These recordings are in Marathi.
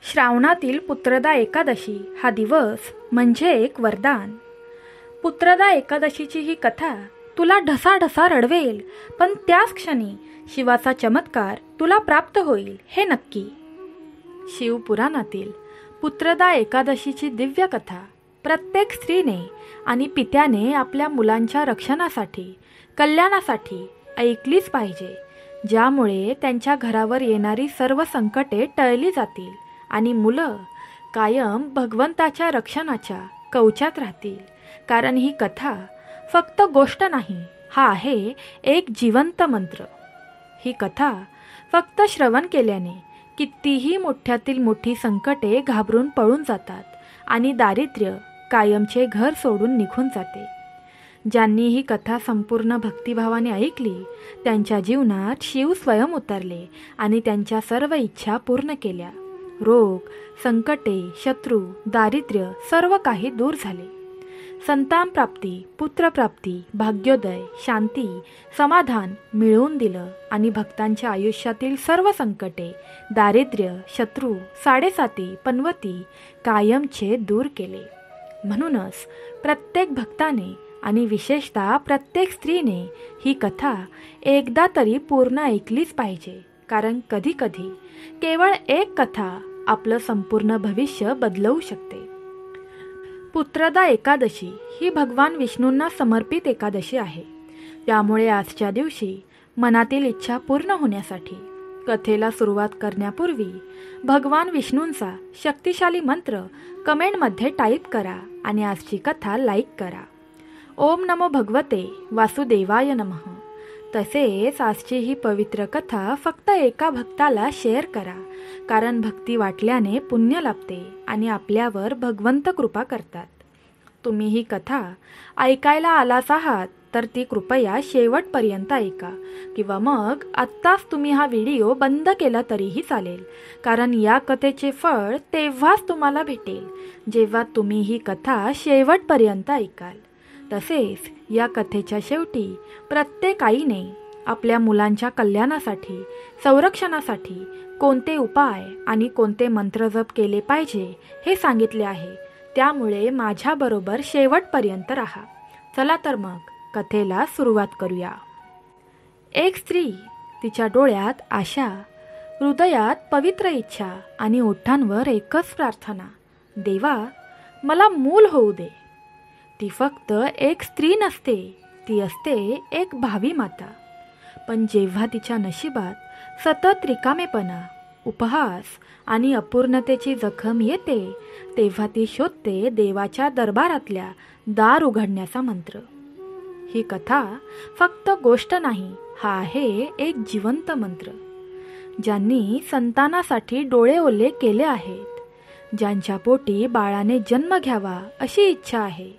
श्रावणातील पुत्रदा एकादशी हा दिवस म्हणजे एक वरदान. पुत्रदा एकादशीची ही कथा तुला ढसाढसा रडवेल, पण त्याच क्षणी शिवाचा चमत्कार तुला प्राप्त होईल हे नक्की. शिवपुराणातील पुत्रदा एकादशीची दिव्य कथा प्रत्येक स्त्रीने आणि पित्याने आपल्या मुलांच्या रक्षणासाठी, कल्याणासाठी ऐकलीच पाहिजे, ज्यामुळे त्यांच्या घरावर येणारी सर्व संकटे टळली जातील आणि मुलं कायम भगवंताच्या रक्षणाच्या कवचात राहतील. कारण ही कथा फक्त गोष्ट नाही, हा आहे एक जिवंत मंत्र. ही कथा फक्त श्रवण केल्याने कितीही मोठ्यातील मोठी संकटे घाबरून पळून जातात आणि दारिद्र्य कायमचे घर सोडून निघून जाते. ज्यांनी ही कथा संपूर्ण भक्तिभावाने ऐकली त्यांच्या जीवनात शिव स्वयं उतरले आणि त्यांच्या सर्व इच्छा पूर्ण केल्या. रोग, संकटे, शत्रू, दारिद्र्य सर्व काही दूर झाले. संतान प्राप्ती, पुत्रप्राप्ती, भाग्योदय, शांती, समाधान मिळवून दिलं आणि भक्तांच्या आयुष्यातील सर्व संकटे, दारिद्र्य, शत्रू, साडेसाती, पनवती कायमचे दूर केले. म्हणूनच प्रत्येक भक्ताने आणि विशेषतः प्रत्येक स्त्रीने ही कथा एकदा तरी पूर्ण ऐकलीच पाहिजे. कारण कधीकधी केवळ एक कथा आपलं संपूर्ण भविष्य बदलवू शकते. पुत्रदा एकादशी ही भगवान विष्णूंना समर्पित एकादशी आहे. त्यामुळे आजच्या दिवशी मनातील इच्छा पूर्ण होण्यासाठी कथेला सुरुवात करण्यापूर्वी भगवान विष्णूंचा शक्तिशाली मंत्र कमेंटमध्ये टाईप करा आणि आजची कथा लाईक करा. ओम नमो भगवते वासुदेवाय नमः. तसेच आजची ही पवित्र कथा फक्त एका भक्ताला शेअर करा, कारण भक्ती वाटल्याने पुण्य लाभते आणि आपल्यावर भगवंत कृपा करतात. तुम्ही ही कथा ऐकायला आलाच आहात तर ती कृपया शेवटपर्यंत ऐका, किंवा मग आत्ताच तुम्ही हा व्हिडिओ बंद केला तरीही चालेल. कारण या कथेचे फळ तेव्हाच तुम्हाला भेटेल जेव्हा तुम्ही ही कथा शेवटपर्यंत ऐकाल. तसेच या कथेच्या शेवटी प्रत्येक आईने आपल्या मुलांच्या कल्याणासाठी, संरक्षणासाठी कोणते उपाय आणि कोणते मंत्र जप केले पाहिजे हे सांगितले आहे. त्यामुळे माझ्याबरोबर शेवटपर्यंत राहा. चला तर मग कथेला सुरुवात करूया. एक स्त्री, तिच्या डोळ्यात आशा, हृदयात पवित्र इच्छा आणि ओठांवर एकच प्रार्थना, देवा मला मूल होऊ दे. ती फक्त एक स्त्री नसते, ती असते एक भावी माता. पण जेव्हा तिच्या नशिबात सतत रिकामेपणा, उपहास आणि अपूर्णतेची जखम येते, तेव्हा ती शोधते देवाच्या दरबारातल्या दार उघडण्याचा मंत्र. ही कथा फक्त गोष्ट नाही, हा आहे एक जिवंत मंत्र. ज्यांनी संतानासाठी डोळे ओले केले आहेत, ज्यांच्या पोटी बाळाने जन्म घ्यावा अशी इच्छा आहे,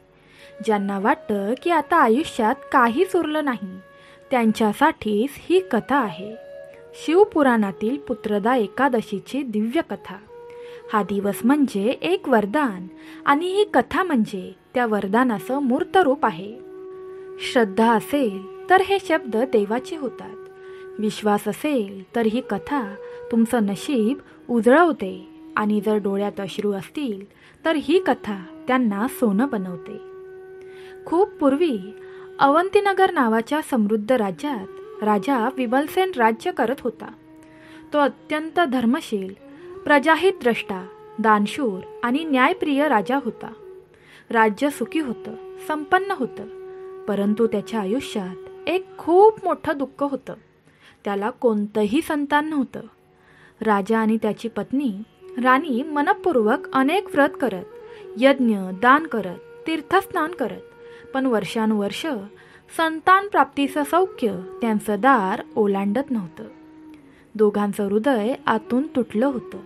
ज्यांना वाटतं की आता आयुष्यात काहीच उरलं नाही, त्यांच्यासाठीच ही कथा आहे. शिवपुराणातील पुत्रदा एकादशीची दिव्य कथा. हा दिवस म्हणजे एक वरदान आणि ही कथा म्हणजे त्या वरदानाचं मूर्त रूप आहे. श्रद्धा असेल तर हे शब्द देवाचे होतात. विश्वास असेल तर ही कथा तुमचं नशीब उजळवते आणि जर डोळ्यात अश्रू असतील तर ही कथा त्यांना सोनं बनवते. खूप पूर्वी अवंतीनगर नावाच्या समृद्ध राज्यात राजा विमलसेन राज्य करत होता. तो अत्यंत धर्मशील, प्रजाहितद्रष्टा, दानशूर आणि न्यायप्रिय राजा होता. राज्य सुखी होतं, संपन्न होतं, परंतु त्याच्या आयुष्यात एक खूप मोठं दुःख होतं. त्याला कोणतंही संतान नव्हतं. राजा आणि त्याची पत्नी राणी मनपूर्वक अनेक व्रत करत, यज्ञ, दान करत, तीर्थस्नान करत, पण वर्षानुवर्ष संतान प्राप्तीचं सौख्य त्यांचं दार ओलांडत नव्हतं. दोघांचं हृदय आतून तुटलं होतं,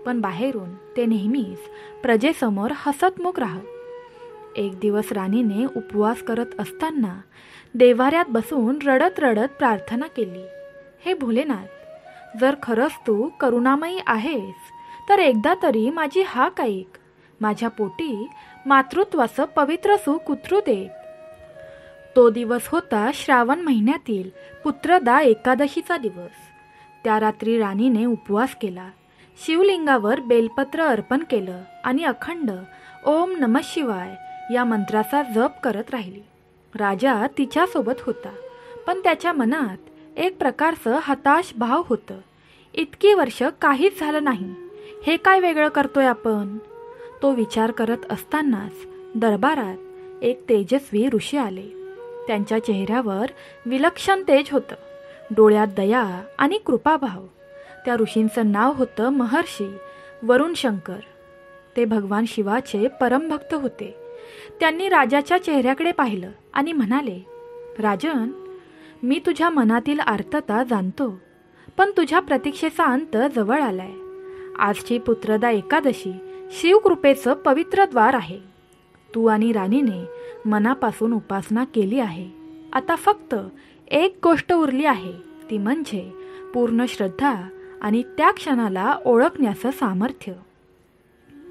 पण बाहेरून ते नेहमीच प्रजेसमोर हसतमुख राहत. एक दिवस राणीने उपवास करत असताना देव्हाऱ्यात बसून रडत रडत प्रार्थना केली, हे भोलेनाथ, जर खरंच तू करुणामयी आहेस तर एकदा तरी माझी हाक ऐक. माझ्या पोटी मातृत्वाचं पवित्र सुख उतरू दे. तो दिवस होता श्रावण महिन्यातील पुत्रदा एकादशीचा दिवस. त्या रात्री राणीने उपवास केला. शिवलिंगावर बेलपत्र अर्पण केलं आणि अखंड ओम नमः शिवाय या मंत्राचा जप करत राहिली. राजा तिच्यासोबत होता, पण त्याच्या मनात एक प्रकारचं हताश भाव होतं. इतकी वर्ष काहीच झालं नाही, हे काय वेगळं करतोय आपण? तो विचार करत असतानाच दरबारात एक तेजस्वी ऋषी आले. त्यांच्या चेहऱ्यावर विलक्षण तेज होतं, डोळ्यात दया आणि कृपाभाव. त्या ऋषींचं नाव होतं महर्षी वरुण शंकर. ते भगवान शिवाचे परमभक्त होते. त्यांनी राजाच्या चेहऱ्याकडे पाहिलं आणि म्हणाले, राजन, मी तुझ्या मनातील आर्तता जाणतो, पण तुझ्या प्रतीक्षेचा अंत जवळ आलाय. आजची पुत्रदा एकादशी शिवकृपेचं पवित्र द्वार आहे. तू आणि राणीने मनापासून उपासना केली आहे. आता फक्त एक गोष्ट उरली आहे, ती म्हणजे पूर्ण श्रद्धा आणि त्या क्षणाला ओळखण्याचं सामर्थ्य.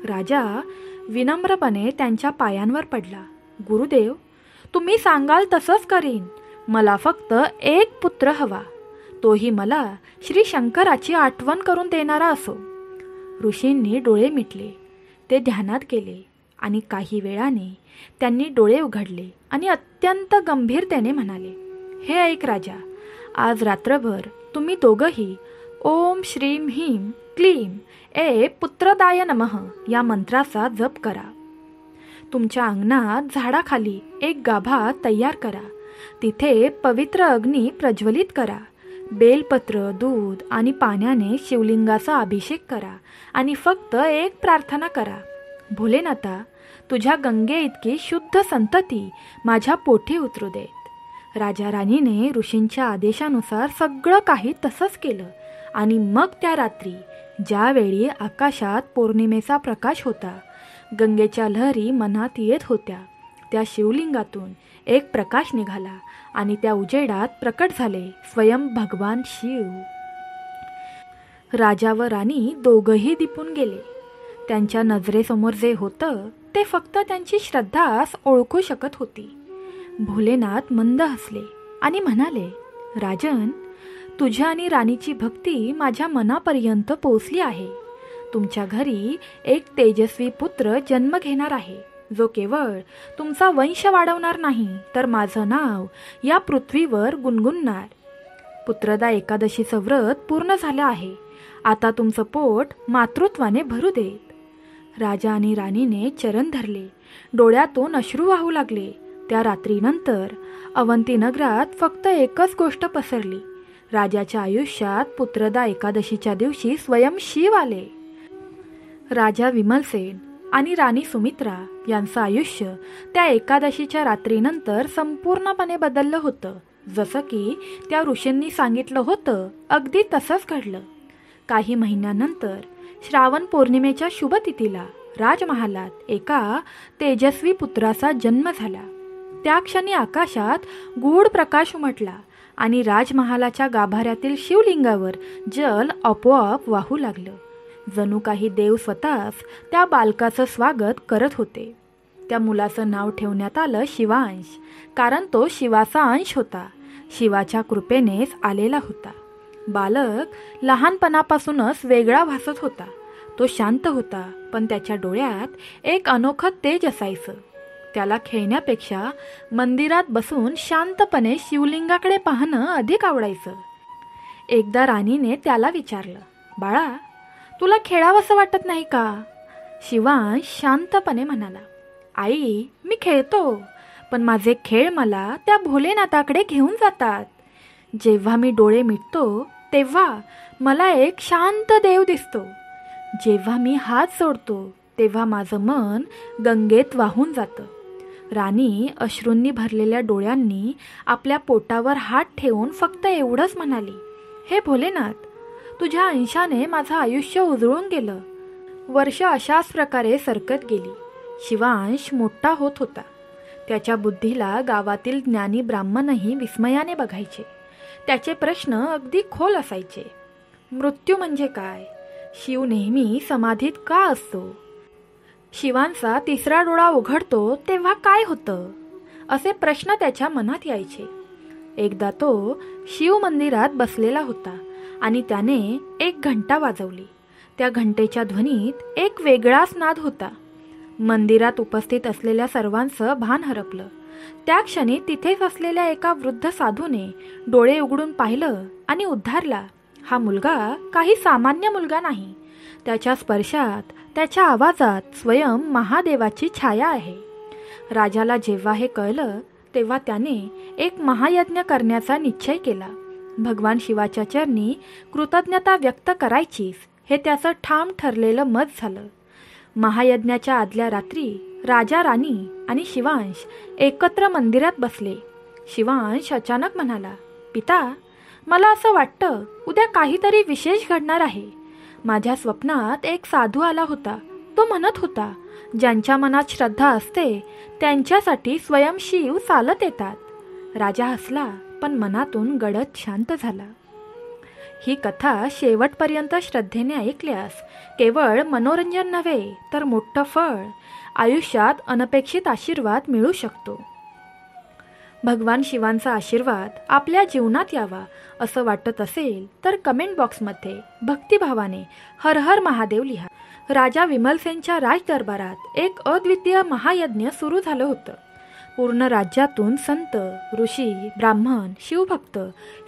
राजा विनम्रपणे त्यांच्या पायांवर पडला. गुरुदेव, तुम्ही सांगाल तसंच करीन. मला फक्त एक पुत्र हवा, तोही मला श्री शंकराची आठवण करून देणारा असो. ऋषींनी डोळे मिटले. ते ध्यानात गेले आणि काही वेळाने त्यांनी डोळे उघडले आणि अत्यंत गंभीरतेने म्हणाले, हे ऐक राजा, आज रात्रभर तुम्ही दोघंही ओम श्रीम ह्रीम क्लीम ए पुत्रदाय नमः या मंत्राचा जप करा. तुमच्या अंगणात झाडाखाली एक गाभा तयार करा. तिथे पवित्र अग्नी प्रज्वलित करा. बेलपत्र, दूध आणि पाण्याने शिवलिंगाचा अभिषेक करा आणि फक्त एक प्रार्थना करा, भोलेनाथा, तुझ्या गंगे इतकी शुद्ध संतती माझ्या पोटी उतरू देत. राजा राणीने ऋषींच्या आदेशानुसार सगळं काही तसंच केलं आणि मग त्या रात्री, ज्यावेळी आकाशात पौर्णिमेचा प्रकाश होता, गंगेच्या लहरी मनात येत होत्या, त्या शिवलिंगातून एक प्रकाश निघाला आणि त्या उजेडात प्रकट झाले स्वयं भगवान शिव. राजा व राणी दोघंही दिपून गेले. त्यांच्या नजरेसमोर जे होतं ते फक्त त्यांची श्रद्धाच ओळखू शकत होती. भोलेनाथ मंद हसले आणि म्हणाले, राजन, तुझ्या आणि राणीची भक्ती माझ्या मनापर्यंत पोचली आहे. तुमच्या घरी एक तेजस्वी पुत्र जन्म घेणार आहे, जो केवळ तुमचा वंश वाढवणार नाही, तर माझं नाव या पृथ्वीवर गुणगुणणार. पुत्रदा एकादशीचं व्रत पूर्ण झालं आहे. आता तुमचं पोट मातृत्वाने भरू देत. राजा आणि राणीने चरण धरले. डोळ्यातून अश्रू वाहू लागले. त्या रात्रीनंतर अवंती नगरात फक्त एकच गोष्ट पसरली. राजाच्या आयुष्यात पुत्रदा एकादशीच्या दिवशी स्वयं शिव आले. राजा विमलसेन आणि राणी सुमित्रा यांचं आयुष्य त्या एकादशीच्या रात्रीनंतर संपूर्णपणे बदललं होतं. जसं की त्या ऋषींनी सांगितलं होतं, अगदी तसंच घडलं. काही महिन्यानंतर श्रावण पौर्णिमेच्या शुभतिथीला राजमहालात एका तेजस्वी पुत्राचा जन्म झाला. त्या क्षणी आकाशात गूढ प्रकाश उमटला आणि राजमहालाच्या गाभाऱ्यातील शिवलिंगावर जल आपोआप वाहू लागलं. जणू काही देव स्वतःच त्या बालकाचं स्वागत करत होते. त्या मुलाचं नाव ठेवण्यात आलं शिवांश, कारण तो शिवाचा अंश होता, शिवाच्या कृपेनेच आलेला होता. बालक लहानपणापासूनच वेगळा भासत होता. तो शांत होता, पण त्याच्या डोळ्यात एक अनोखं तेज असायचं. त्याला खेळण्यापेक्षा मंदिरात बसून शांतपणे शिवलिंगाकडे पाहणं अधिक आवडायचं. एकदा राणीने त्याला विचारलं, बाळा, तुला खेळावंसं वाटत नाही का? शिवांश शांतपणे म्हणाला, आई, मी खेळतो, पण माझे खेळ मला त्या भोलेनाथाकडे घेऊन जातात. जेव्हा मी डोळे मिटतो तेव्हा मला एक शांत देव दिसतो. जेव्हा मी हात जोडतो तेव्हा माझं मन गंगेत वाहून जातं. राणी अश्रूंनी भरलेल्या डोळ्यांनी आपल्या पोटावर हात ठेवून फक्त एवढंच म्हणाली, हे भोलेनाथ, तुझ्या अंशाने माझं आयुष्य उजळून गेलं. वर्ष अशाच प्रकारे सरकत गेली. शिवांश मोठा होत होता. त्याच्या बुद्धीला गावातील ज्ञानी ब्राह्मणही विस्मयाने बघायचे. त्याचे प्रश्न अगदी खोल असायचे. मृत्यू म्हणजे काय? शिव नेहमी समाधीत का असतो? शिवांचा तिसरा डोळा उघडतो तेव्हा काय होतं? असे प्रश्न त्याच्या मनात यायचे. एकदा तो शिव मंदिरात बसलेला होता आणि त्याने एक घंटा वाजवली. त्या घंटेच्या ध्वनीत एक वेगळाच नाद होता. मंदिरात उपस्थित असलेल्या सर्वांचं भान हरपलं. त्या क्षणी तिथेच असलेल्या एका वृद्ध साधूने डोळे उघडून पाहिलं आणि उद्धारला. हा मुलगा काही सामान्य मुलगा नाही. त्याच्या स्पर्शात, त्याच्या आवाजात स्वयं महादेवाची छाया आहे. राजाला जेव्हा हे कळलं तेव्हा त्याने एक महायज्ञ करण्याचा निश्चय केला. भगवान शिवाच्या चरणी कृतज्ञता व्यक्त करायचीच हे त्याचं ठाम ठरलेलं मत झालं. महायज्ञाच्या आदल्या रात्री राजा, राणी आणि शिवांश एकत्र मंदिरात बसले. शिवांश अचानक म्हणाला, पिता, मला असं वाटतं उद्या काहीतरी विशेष घडणार आहे. माझ्या स्वप्नात एक साधू आला होता. तो म्हणत होता, ज्यांच्या मनात श्रद्धा असते त्यांच्यासाठी स्वयं शिव चालत येतात. राजा हसला, पण मनातून गडद शांत झाला. ही कथा शेवटपर्यंत श्रद्धेने ऐकल्यास केवळ मनोरंजन नव्हे तर मोठं फळ, आयुष्यात अनपेक्षित आशीर्वाद मिळू शकतो. भगवान शिवांचा आशीर्वाद आपल्या जीवनात यावा असं वाटत असेल तर कमेंट बॉक्समध्ये भक्तिभावाने हर हर महादेव लिहा. राजा विमलसेनच्या राजदरबारात एक अद्वितीय महायज्ञ सुरू झालं होतं. पूर्ण राज्यातून संत, ऋषी, ब्राह्मण, शिवभक्त,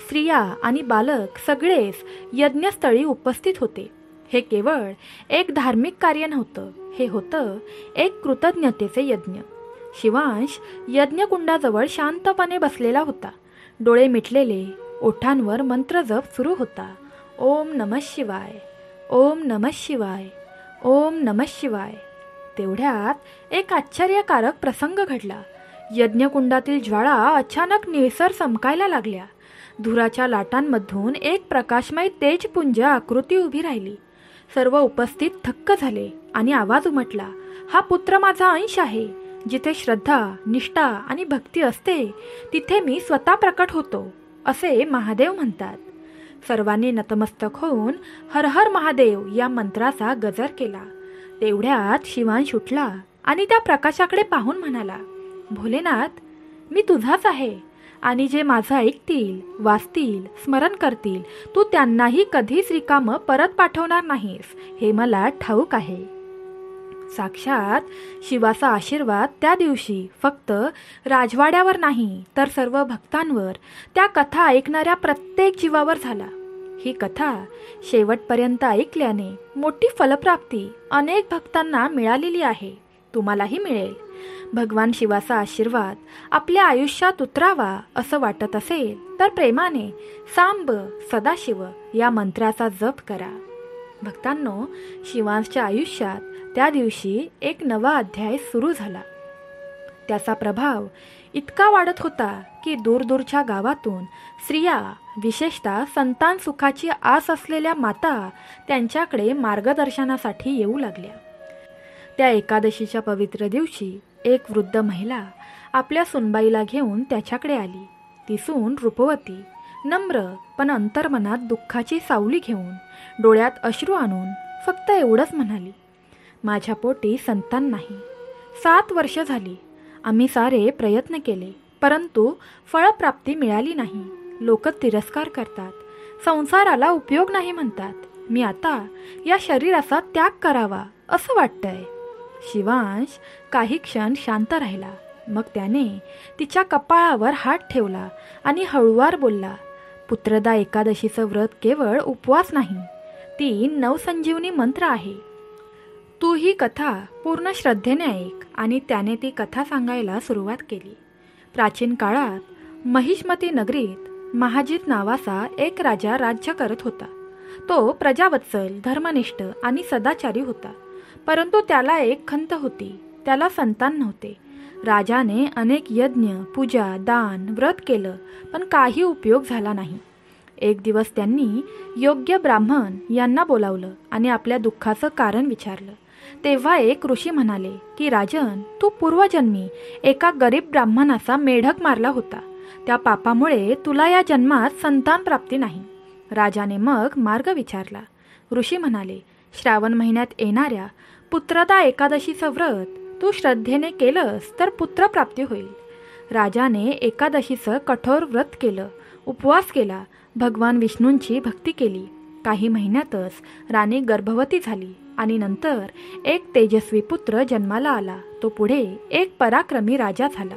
स्त्रिया आणि बालक सगळेच यज्ञस्थळी उपस्थित होते. हे केवळ एक धार्मिक कार्य नव्हतं, हे होतं एक कृतज्ञतेचे यज्ञ. शिवांश यज्ञकुंडाजवळ शांतपणे बसलेला होता. डोळे मिटलेले, ओठांवर मंत्रजप सुरू होता. ओम नमः शिवाय, ओम नमः शिवाय, ओम नमः शिवाय. तेवढ्यात एक आश्चर्यकारक प्रसंग घडला. यज्ञकुंडातील ज्वाळा अचानक निळसर चमकायला लागल्या. धुराच्या लाटांमधून एक प्रकाशमय तेजपुंज आकृती उभी राहिली. सर्व उपस्थित थक्क झाले आणि आवाज उमटला, हा पुत्र माझा अंश आहे. जिथे श्रद्धा, निष्ठा आणि भक्ती असते तिथे मी स्वतः प्रकट होतो, असे महादेव म्हणतात. सर्वांनी नतमस्तक होऊन हर हर महादेव या मंत्राचा गजर केला. तेवढ्यात शिवांश उठला आणि त्या प्रकाशाकडे पाहून म्हणाला, भोलेनाथ, मी तुझाच आहे आणि जे माझं ऐकतील, वाचतील, स्मरण करतील, तू त्यांनाही कधीच रिकामं परत पाठवणार नाहीस हे मला ठाऊक आहे. साक्षात शिवाचा आशीर्वाद त्या दिवशी फक्त राजवाड्यावर नाही तर सर्व भक्तांवर, त्या कथा ऐकणाऱ्या प्रत्येक जीवावर झाला. ही कथा शेवटपर्यंत ऐकल्याने मोठी फलप्राप्ती अनेक भक्तांना मिळालेली आहे. तुम्हालाही मिळेल. भगवान शिवाचा आशीर्वाद आपल्या आयुष्यात उतरावा असं वाटत असेल तर प्रेमाने सांब सदाशिव या मंत्राचा जप करा. भक्तांनो, शिवांशच्या आयुष्यात त्या दिवशी एक नवा अध्याय सुरू झाला. त्याचा प्रभाव इतका वाढत होता की दूरदूरच्या गावातून स्त्रिया, विशेषतः संतान सुखाची आस असलेल्या माता त्यांच्याकडे मार्गदर्शनासाठी येऊ लागल्या. त्या एकादशीच्या पवित्र दिवशी एक वृद्ध महिला आपल्या सुनबाईला घेऊन त्याच्याकडे आली. ती सून रूपवती, नम्र पण अंतर्मनात दुःखाची सावली घेऊन, डोळ्यात अश्रू आणून फक्त एवढंच म्हणाली, माझ्या पोटी संतान नाही. 7 वर्ष झाली. आम्ही सारे प्रयत्न केले, परंतु फळप्राप्ती मिळाली नाही. लोक तिरस्कार करतात, संसाराला उपयोग नाही म्हणतात. मी आता या शरीराचा त्याग करावा असं वाटतंय. शिवांश काही क्षण शांत राहिला. मग त्याने तिच्या कपाळावर हात ठेवला आणि हळुवार बोलला, पुत्रदा एकादशीचं व्रत केवळ उपवास नाही, ती नवसंजीवनी मंत्र आहे. तू ही कथा पूर्ण श्रद्धेने ऐक. आणि त्याने ती कथा सांगायला सुरुवात केली. प्राचीन काळात महिष्मती नगरीत महाजित नावाचा एक राजा राज्य करत होता. तो प्रजावत्सल, धर्मनिष्ठ आणि सदाचारी होता. परंतु त्याला एक खंत होती, त्याला संतान नव्हते. राजाने अनेक यज्ञ, पूजा, दान, व्रत केलं, पण काही उपयोग झाला नाही. एक दिवस त्यांनी योग्य ब्राह्मण यांना बोलावलं आणि आपल्या दुःखाचं कारण विचारलं. तेव्हा एक ऋषी म्हणाले की राजन, तू पूर्वजन्मी एका गरीब ब्राह्मणाचा मेढक मारला होता. त्या पापामुळे तुला या जन्मात संतान प्राप्ती नाही. राजाने मग मार्ग विचारला. ऋषी म्हणाले, श्रावण महिन्यात येणाऱ्या पुत्रदा एकादशीचं व्रत तू श्रद्धेने केलंस तर पुत्रप्राप्ती होईल. राजाने एकादशीचं कठोर व्रत केलं, उपवास केला, भगवान विष्णूंची भक्ती केली काही महिन्यातच राणी गर्भवती झाली आणि नंतर एक तेजस्वी पुत्र जन्माला आला. तो पुढे एक पराक्रमी राजा झाला.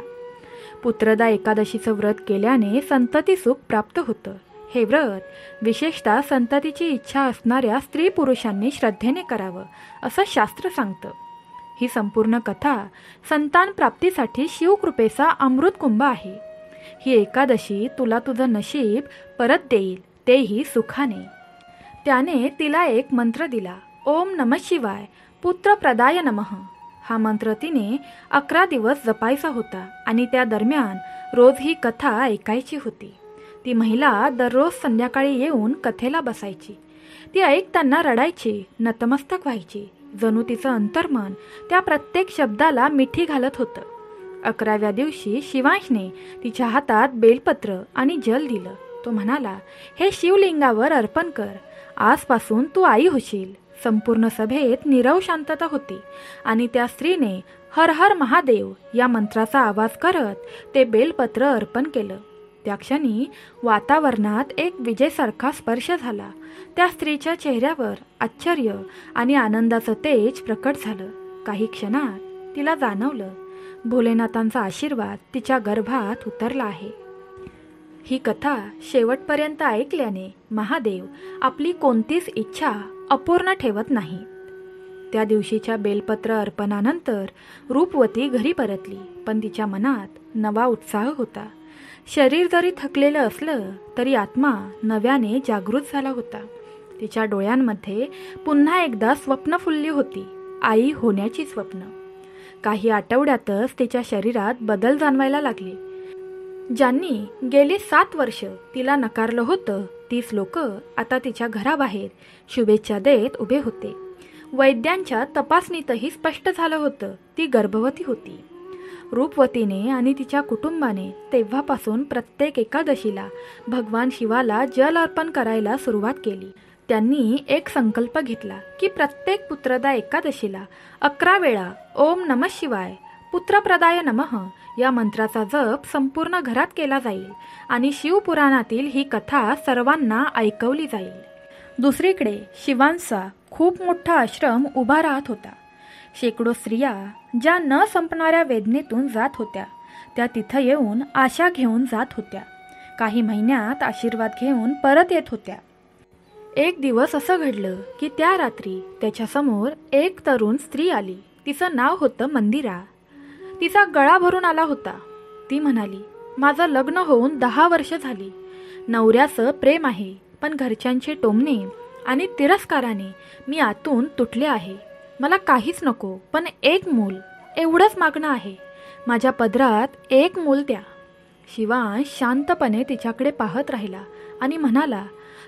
पुत्रदा एकादशीचं व्रत केल्याने संतती सुख प्राप्त होतं. हे व्रत विशेषतः संततीची इच्छा असणाऱ्या स्त्री पुरुषांनी श्रद्धेने करावं असं शास्त्र सांगतं. ही संपूर्ण कथा संतान प्राप्तीसाठी शिवकृपेचा अमृतकुंभ आहे. ही एकादशी तुला तुझं नशीब परत देईल, तेही सुखाने. त्याने तिला एक मंत्र दिला, ओम नमः शिवाय पुत्रप्रदाय नमः. हा मंत्र तिने 11 दिवस जपायचा होता आणि त्या दरम्यान रोज ही कथा ऐकायची होती. ती महिला दररोज संध्याकाळी येऊन कथेला बसायची. ती ऐकताना रडायची, नतमस्तक व्हायची. जणू तिचं अंतर्मन त्या प्रत्येक शब्दाला मिठी घालत होतं. 11व्या दिवशी शिवांशने तिच्या हातात बेलपत्र आणि जल दिलं. तो म्हणाला, हे शिवलिंगावर अर्पण कर. आजपासून तू आई होशील. संपूर्ण सभेत नीरव शांतता होती आणि त्या स्त्रीने हर हर महादेव या मंत्राचा आवाज करत ते बेलपत्र अर्पण केलं. त्या क्षणी वातावरणात एक विजेसारखा स्पर्श झाला. त्या स्त्रीच्या चेहऱ्यावर आश्चर्य आणि आनंदाचं तेज प्रकट झालं. काही क्षणात तिला जाणवलं, भोलेनाथांचा आशीर्वाद तिच्या गर्भात उतरला आहे. ही कथा शेवटपर्यंत ऐकल्याने महादेव आपली कोणतीच इच्छा अपूर्ण ठेवत नाही. त्या दिवशीच्या बेलपत्र अर्पणानंतर रूपवती घरी परतली, पण तिच्या मनात नवा उत्साह होता. शरीर जरी थकलेलं असलं तरी आत्मा नव्याने जागृत झाला होता. तिच्या डोळ्यांमध्ये पुन्हा एकदा स्वप्न फुलली होती, आई होण्याची स्वप्न. काही आठवड्यातच तिच्या शरीरात बदल जाणवायला लागले. ज्यांनी गेली 7 वर्ष तिला नकारलं होतं, तीच लोक आता तिच्या घराबाहेर शुभेच्छा देत उभे होते. वैद्यांच्या तपासणीतही स्पष्ट झालं होतं, ती गर्भवती होती. रूपवतीने आणि तिच्या कुटुंबाने तेव्हापासून प्रत्येक एकादशीला भगवान शिवाला जल अर्पण करायला सुरुवात केली. त्यांनी एक संकल्प घेतला की प्रत्येक पुत्रदा एकादशीला 11 वेळा ओम नमः शिवाय पुत्रप्रदाय नमः या मंत्राचा जप संपूर्ण घरात केला जाईल आणि शिवपुराणातील ही कथा सर्वांना ऐकवली जाईल. दुसरीकडे शिवांचा खूप मोठा आश्रम उभा राहत होता. शेकडो स्त्रिया ज्या न संपणाऱ्या वेदनेतून जात होत्या, त्या तिथं येऊन आशा घेऊन जात होत्या. काही महिन्यात आशीर्वाद घेऊन परत येत होत्या. एक दिवस असं घडलं की त्या रात्री त्याच्यासमोर एक तरुण स्त्री आली. तिचं नाव होतं मंदिरा. तिचा गळा भरून आला होता. ती म्हणाली, माझं लग्न होऊन 10 वर्ष झाली. नवऱ्याचं प्रेम आहे, पण घरच्यांचे टोमणे आणि तिरस्काराने मी आतून तुटले आहे. मला काहीच नको, पण एक मूल एवढंच मागणं आहे. माझ्या पदरात एक मूल द्या. शिवांश शांतपणे तिच्याकडे पाहत राहिला आणि म्हणाला,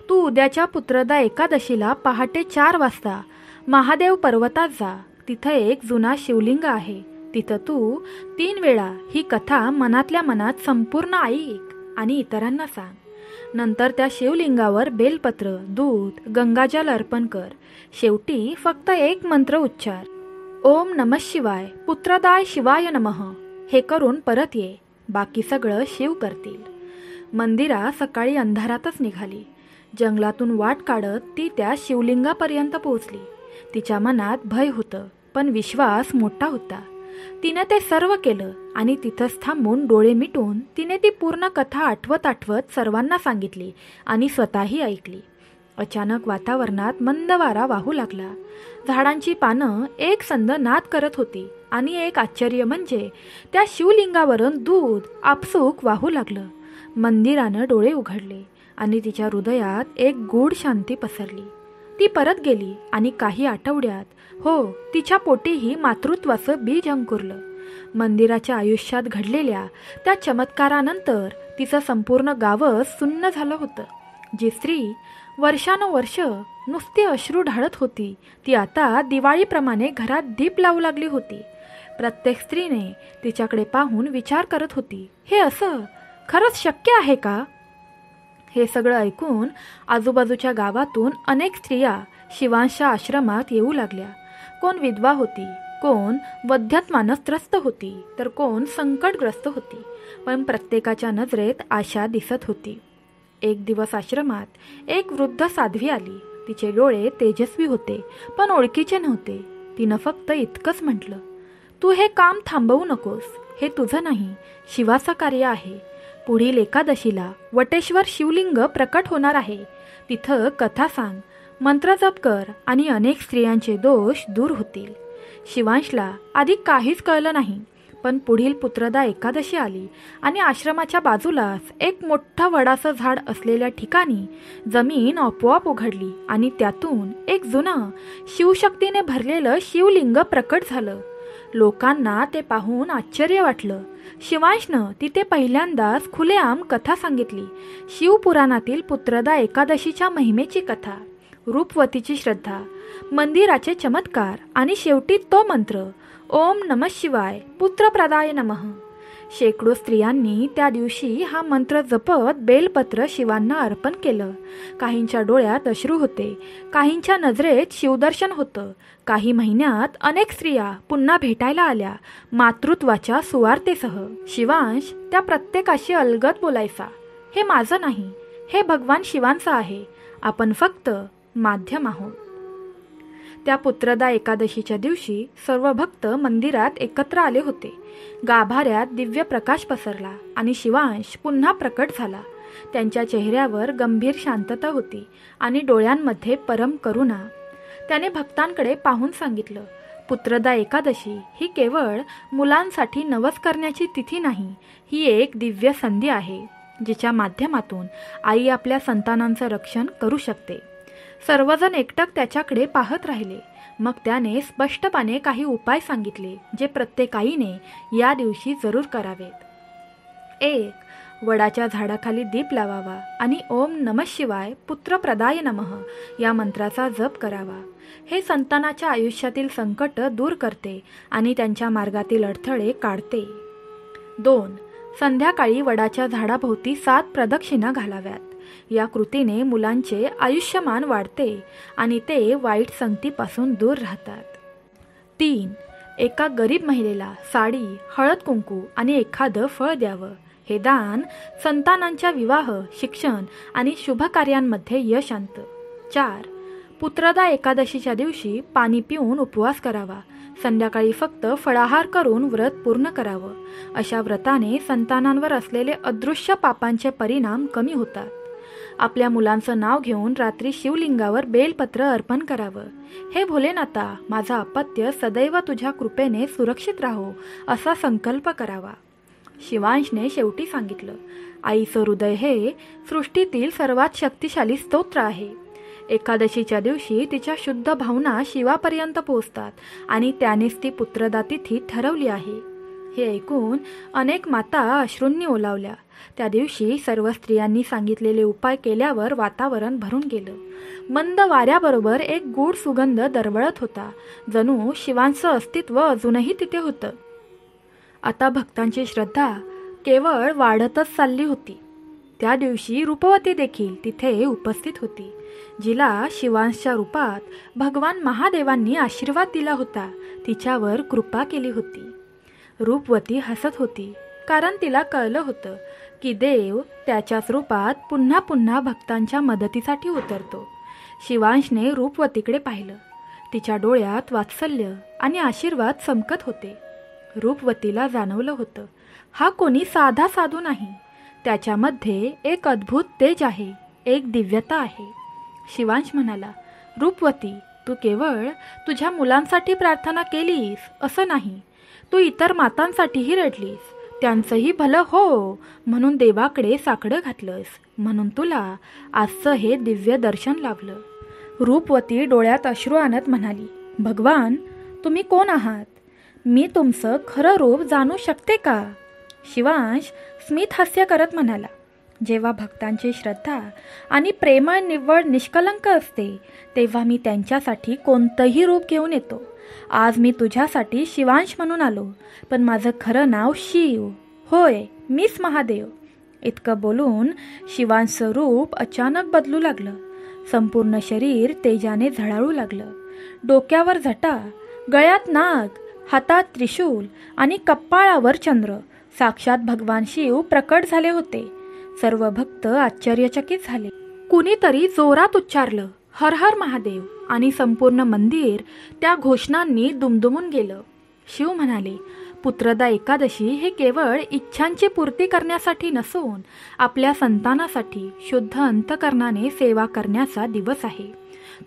तू उद्याच्या पुत्रदा एकादशीला पहाटे 4 वाजता महादेव पर्वतात जा. तिथं एक जुना शिवलिंग आहे. तिथं तू 3 वेळा ही कथा मनातल्या मनात संपूर्ण ऐक आणि इतरांना सांग. नंतर त्या शिवलिंगावर बेलपत्र, दूध, गंगाजल अर्पण कर. शेवटी फक्त एक मंत्र उच्चार, ओम नमः शिवाय पुत्रदाय शिवाय नमः. हे करून परत ये. बाकी सगळं शिव करतील. मंदिरा सकाळी अंधारातच निघाली. जंगलातून वाट काढत ती त्या शिवलिंगापर्यंत पोहोचली. तिच्या मनात भय होतं, पण विश्वास मोठा होता. तिने ते सर्व केलं आणि तिथंच थांबून डोळे मिटून तिने ती पूर्ण कथा आठवत आठवत सर्वांना सांगितली आणि स्वतःही ऐकली. अचानक वातावरणात मंद वारा वाहू लागला. झाडांची पानं एक संद नाद करत होती आणि एक आश्चर्य म्हणजे त्या शिवलिंगावरून दूध आपसूक वाहू लागलं. मंदिरानं डोळे उघडले आणि तिच्या हृदयात एक गूढ शांती पसरली. ती परत गेली आणि काही आठवड्यात तिच्या पोटीही मातृत्वाचं बीज अंकुरलं. मंदिराच्या आयुष्यात घडलेल्या त्या चमत्कारानंतर तिचं संपूर्ण गावच सुन्न झालं होतं. जी स्त्री वर्षानुवर्ष नुसती अश्रू ढाळत होती, ती आता दिवाळीप्रमाणे घरात दीप लावू लागली होती. प्रत्येक स्त्रीने तिच्याकडे पाहून विचार करत होती, हे असं खरंच शक्य आहे का? हे सगळं ऐकून आजूबाजूच्या गावातून अनेक स्त्रिया शिवांशच्या आश्रमात येऊ लागल्या. कोण विधवा होती, कोण वध्यत्मानं त्रस्त होती, तर कोण संकटग्रस्त होती, पण प्रत्येकाच्या नजरेत आशा दिसत होती. एक दिवस आश्रमात एक वृद्ध साध्वी आली. तिचे डोळे तेजस्वी होते, पण ओळखीचे नव्हते. तिनं फक्त इतकंच म्हटलं, तू हे काम थांबवू नकोस. हे तुझं नाही, शिवाचं कार्य आहे. पुढील एकादशीला वटेश्वर शिवलिंग प्रकट होणार आहे. तिथं कथा सांग, मंत्र जप कर आणि अनेक स्त्रियांचे दोष दूर होतील. शिवांशला आधी काहीच कळलं नाही. पण पुढील पुत्रदा एकादशी आली आणि आश्रमाच्या बाजूलाच एक मोठं वडाचं झाड असलेल्या ठिकाणी जमीन आपोआप उघडली आणि त्यातून एक जुनं शिवशक्तीने भरलेलं शिवलिंग प्रकट झालं. लोकांना ते पाहून आश्चर्य वाटलं. शिवांशनं तिथे पहिल्यांदाच खुलेआम कथा सांगितली. शिवपुराणातील पुत्रदा एकादशीच्या महिमेची कथा, रूपवतीची श्रद्धा, मंदिराचे चमत्कार आणि शेवटी तो मंत्र, ओम नमः शिवाय पुत्रप्रदाय नमः. शेकडो स्त्रियांनी त्या दिवशी हा मंत्र जपत बेलपत्र शिवांना अर्पण केलं. काहींच्या डोळ्यात अश्रू होते, काहींच्या नजरेत शिवदर्शन होतं. काही महिन्यात अनेक स्त्रिया पुन्हा भेटायला आल्या, मातृत्वाच्या सुवार्तेसह. शिवांश त्या प्रत्येकाशी अलगद बोलायचा, हे माझं नाही, हे भगवान शिवांचं आहे. आपण फक्त माध्यम आहोत. त्या पुत्रदा एकादशीच्या दिवशी सर्व भक्त मंदिरात एकत्र आले होते. गाभाऱ्यात दिव्य प्रकाश पसरला आणि शिवांश पुन्हा प्रकट झाला. त्यांच्या चेहऱ्यावर गंभीर शांतता होती आणि डोळ्यांमध्ये परम करुणा. त्याने भक्तांकडे पाहून सांगितलं, पुत्रदा एकादशी ही केवळ मुलांसाठी नवस करण्याची तिथी नाही, ही एक दिव्य संधी आहे, जिच्या माध्यमातून आई आपल्या संतानांचं रक्षण करू शकते. सर्वजण एकटक त्याच्याकडे पाहत राहिले. मग त्याने स्पष्टपणे काही उपाय सांगितले, जे प्रत्येक आईने या दिवशी जरूर करावेत. 1. वडाच्या झाडाखाली दीप लावावा आणि ओम नमः शिवाय पुत्रप्रदाय नमः या मंत्राचा जप करावा. हे संतानाच्या आयुष्यातील संकट दूर करते आणि त्यांच्या मार्गातील अडथळे काढते. 2. संध्याकाळी वडाच्या झाडाभोवती 7 प्रदक्षिणा घालाव्यात. या कृतीने मुलांचे आयुष्यमान वाढते आणि ते वाईट संगतीपासून दूर राहतात. 3. एका गरीब महिलेला साडी, हळद कुंकू आणि एखादं फळ द्यावं. हे दान संतानांच्या विवाह, शिक्षण आणि शुभकार्यांमध्ये यश आणतं. 4. पुत्रदा एकादशीच्या दिवशी पाणी पिऊन उपवास करावा. संध्याकाळी फक्त फळाहार करून व्रत पूर्ण करावं. अशा व्रताने संतानांवर असलेले अदृश्य पापांचे परिणाम कमी होतात. आपल्या मुलांचं नाव घेऊन रात्री शिवलिंगावर बेलपत्र अर्पण करावं. हे भोलेनाथा, माझा अपत्य सदैव तुझ्या कृपेने सुरक्षित राहो असा संकल्प करावा. शिवांशने शेवटी सांगितलं, आईचं हृदय हे सृष्टीतील सर्वात शक्तिशाली स्तोत्र आहे. एकादशीच्या दिवशी तिच्या शुद्ध भावना शिवापर्यंत पोहोचतात आणि त्यानेच ती पुत्रदा तिथी ठरवली आहे. हे ऐकून अनेक माता अश्रूंनी ओलावल्या. त्या दिवशी सर्व स्त्रियांनी सांगितलेले उपाय केल्यावर वातावरण भरून गेलं. मंद वाऱ्याबरोबर एक गूढ सुगंध दरवळत होता, जणू शिवांचं अस्तित्व अजूनही तिथे होतं. आता भक्तांची श्रद्धा केवळ वाढतच चालली होती. त्या दिवशी रूपवती देखील तिथे उपस्थित होती, जिला शिवांशच्या रूपात भगवान महादेवांनी आशीर्वाद दिला होता. तिच्यावर कृपा केली होती. रूपवती हसत होती, कारण तिला कळलं होतं की देव त्याच्याच रूपात पुन्हा पुन्हा भक्तांच्या मदतीसाठी उतरतो. शिवांशने रूपवतीकडे पाहिलं. तिच्या डोळ्यात वात्सल्य आणि आशीर्वाद चमकत होते. रूपवतीला जाणवलं होतं, हा कोणी साधा साधू नाही, त्याच्यामध्ये एक अद्भुत तेज आहे, एक दिव्यता आहे. शिवांश म्हणाला, रूपवती, तू केवळ तुझ्या मुलांसाठी प्रार्थना केलीस असं नाही, तू इतर मातांसाठीही रडलीस, त्यांचंही भलं हो म्हणून देवाकडे साकडं घातलंस, म्हणून तुला आजचं हे दिव्य दर्शन लाभलं. रूपवती डोळ्यात अश्रू आणत म्हणाली, भगवान, तुम्ही कोण आहात? मी तुमचं खरं रूप जाणू शकते का? शिवांश स्मित हास्य करत म्हणाला, जेव्हा भक्तांची श्रद्धा आणि प्रेमळ निव्वळ निष्कलंक असते, तेव्हा मी त्यांच्यासाठी कोणतंही रूप घेऊन येतो. आज मी तुझ्यासाठी शिवांश म्हणून आलो, पण माझं खरं नाव शिव. होय, मीच महादेव. इतकं बोलून शिवांशचं रूप अचानक बदलू लागलं. संपूर्ण शरीर तेजाने झळाळू लागलं. डोक्यावर जटा, गळ्यात नाग, हातात त्रिशूल आणि कपाळावर चंद्र. साक्षात भगवान शिव प्रकट झाले होते. सर्व भक्त आश्चर्यचकित झाले. कुणीतरी जोरात उच्चारलं, हर हर महादेव, आणि संपूर्ण मंदिर त्या घोषणांनी दुमदुमून गेलं. शिव म्हणाले, पुत्रदा एकादशी हे केवळ इच्छांची पूर्ती करण्यासाठी नसून आपल्या संतानासाठी शुद्ध अंतकरणाने सेवा करण्याचा दिवस आहे.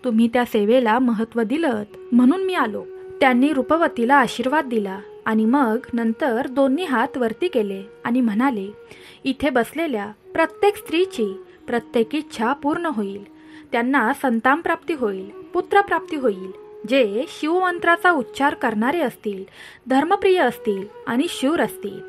तुम्ही त्या सेवेला महत्त्व दिलंत म्हणून मी आलो. त्यांनी रूपवतीला आशीर्वाद दिला आणि मग नंतर दोन्ही हात वरती केले आणि म्हणाले, इथे बसलेल्या प्रत्येक स्त्रीची प्रत्येक इच्छा पूर्ण होईल. त्यांना संतानप्राप्ती होईल, पुत्रप्राप्ती होईल. जे शिवमंत्राचा उच्चार करणारे असतील, धर्मप्रिय असतील आणि शूर असतील.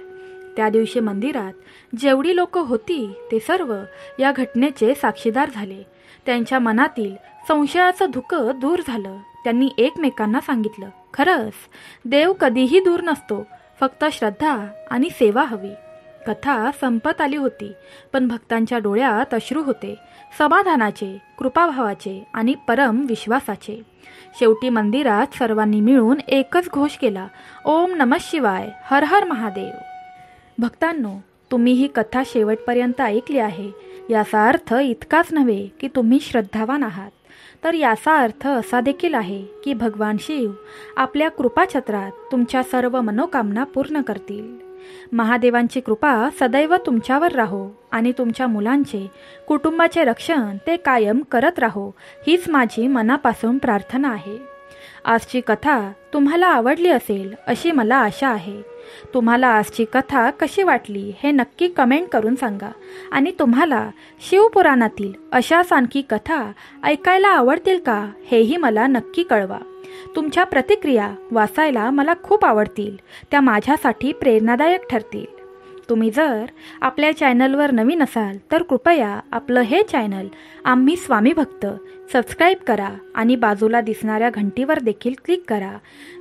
त्या दिवशी मंदिरात जेवढी लोक होती ते सर्व या घटनेचे साक्षीदार झाले. त्यांच्या मनातील संशयाचं धुकं दूर झालं. त्यांनी एकमेकांना सांगितलं, खरंच देव कधीही दूर नसतो, फक्त श्रद्धा आणि सेवा हवी. कथा संपत आली होती, पण भक्तांच्या डोळ्यात अश्रू होते, समाधानाचे, कृपाभावाचे आणि परम विश्वासाचे. शेवटी मंदिरात सर्वांनी मिळून एकच घोष केला, ओम नमः शिवाय, हर हर महादेव. भक्तांनो, तुम्ही ही कथा शेवटपर्यंत ऐकली आहे. याचा अर्थ इतकाच नव्हे की तुम्ही श्रद्धावान आहात, तर याचा अर्थ असा देखील आहे की भगवान शिव आपल्या कृपाछत्रात तुमच्या सर्व मनोकामना पूर्ण करतील. महादेवांची कृपा सदैव तुमच्यावर राहो आणि तुमच्या मुलांचे, कुटुंबाचे रक्षण ते कायम करत राहो, हीच माझी मनापासून प्रार्थना आहे. आजची कथा तुम्हाला आवडली असेल अशी मला आशा आहे. तुम्हाला आजची कथा कशी वाटली हे नक्की कमेंट करून सांगा आणि तुम्हाला शिवपुराणातील अशाच आणखी कथा ऐकायला आवडतील का हेही मला नक्की कळवा. तुमच्या प्रतिक्रिया वाचायला मला खूप आवडतील, त्या माझ्यासाठी प्रेरणादायक ठरतील. तुम्ही जर आपल्या चॅनलवर नवीन असाल तर कृपया आपलं हे चॅनल आम्ही स्वामी भक्त सबस्क्राईब करा आणि बाजूला दिसणाऱ्या घंटीवर देखील क्लिक करा,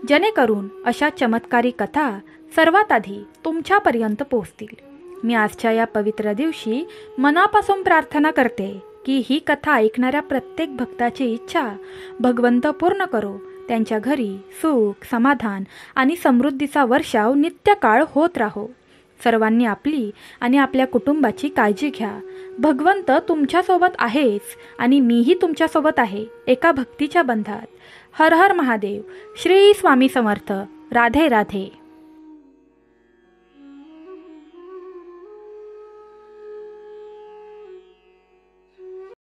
जेणेकरून अशा चमत्कारी कथा सर्वात आधी तुमच्यापर्यंत पोहोचतील. मी आजच्या या पवित्र दिवशी मनापासून प्रार्थना करते की ही कथा ऐकणाऱ्या प्रत्येक भक्ताची इच्छा भगवंत पूर्ण करो. त्यांच्या घरी सुख, समाधान आणि समृद्धीचा वर्षाव नित्यकाळ होत राहो. सर्वांनी आपली आणि आपल्या कुटुंबाची काळजी घ्या. भगवंत तुमच्यासोबत आहेच आणि मीही तुमच्यासोबत आहे, एका भक्तीच्या बंधात. हर हर महादेव. श्री स्वामी समर्थ. राधे राधे.